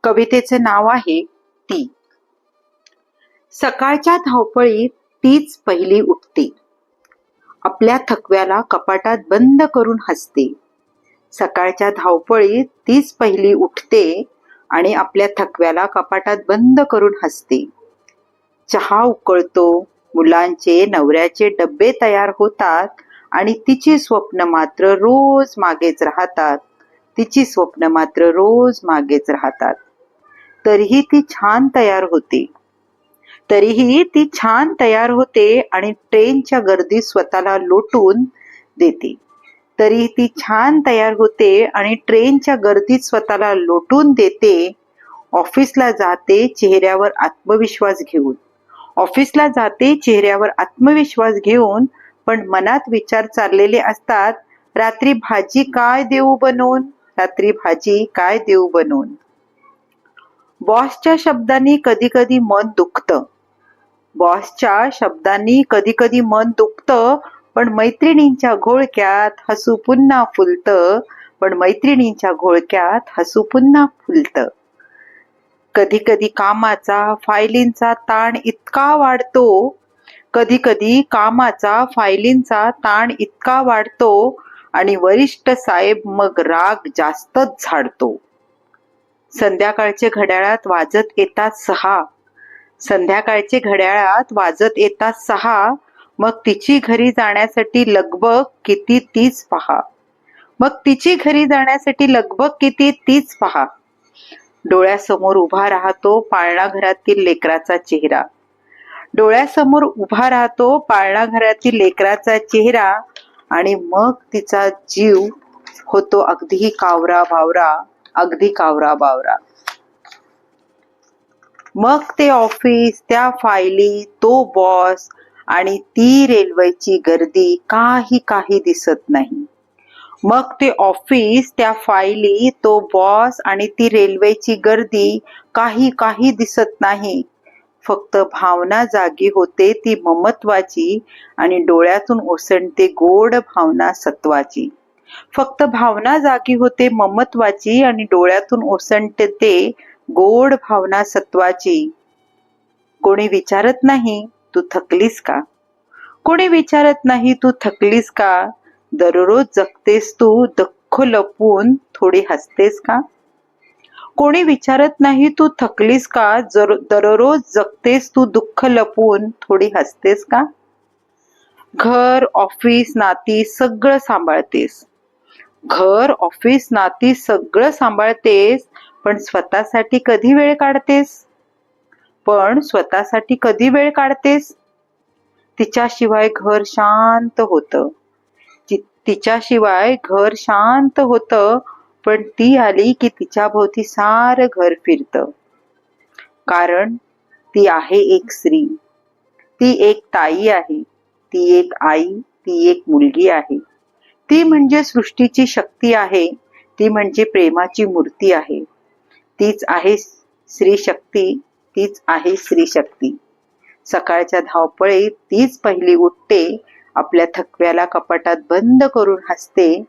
कवितेचे नाव आहे ती. सकाळच्या धावपळीत तीच पहिली उठते, आपल्या थकव्याला कपाटात बंद करून हसते. सकाळच्या धावपळीत तीच पहिली उठते आणि आपल्या थकव्याला कपाटात बंद करून हसते. चहा उकळतो, मुलांचे नवऱ्याचे डब्बे तयार होतात आणि तिची स्वप्न मात्र रोज मागेच राहतात. तिची स्वप्न मात्र रोज मागेच राहतात. तरीही ती छान तयार होते आणि ट्रेनच्या गर्दीत स्वतःला लोटून देते. तरीही ती छान तयार होते आणि ट्रेनच्या गर्दीत स्वतःला लोटून देते. ऑफिसला जाते चेहऱ्यावर आत्मविश्वास घेऊन, पण मनात विचार चाललेले असतात, रात्री भाजी काय देऊ बनवून. बॉसच्या शब्दांनी कधी कधी मन दुखतं, पण मैत्रिणींच्या घोळक्यात हसू पुन्हा फुलतं. कधी कधी कामाचा फायलींचा ताण इतका वाढतो आणि वरिष्ठ साहेब मग राग जास्तच झाडतो. संध्याकाळचे घड्याळात वाजत येतात 6. मग तिची घरी जाण्यासाठी लगबग किती तीच पहा. डोळ्यासमोर उभा राहतो पाळणा घरातील लेकराचा चेहरा आणि मग तिचा जीव होतो अगदी कावरा बावरा. मग ते ऑफिस, त्या फायली, तो बॉस आणि ती रेल्वेची गर्दी काही दिसत नाही. काही दिसत नाही. फक्त भावना जागी होते ती ममत्वाची आणि डोळ्यातून ओसंडते गोड भावना सत्वाची. कोणी विचारत नाही तू थकलीस का? दररोज जगतेस तू दुःख लपवून थोडी हसतेस का? कोणी विचारत नाही तू थकलीस का? दररोज जगतेस तू दुःख लपवून थोडी हसतेस का? घर ऑफिस नाती सगळं सांभाळतेस, पण स्वतःसाठी कधी वेळ काढतेस? तिच्याशिवाय घर शांत होतं, पण ती आली की तिच्याभोवती सारं घर फिरतं. कारण ती आहे एक स्त्री, ती एक ताई आहे, ती एक आई, ती एक मुलगी आहे. ती म्हणजे सृष्टीची शक्ती आहे, ती म्हणजे प्रेमाची मूर्ती आहे. तीच आहे स्त्री शक्ती. सकाळच्या धावपळीत तीच पहिली उठते, आपल्या थकव्याला कपाटात बंद करून हसते.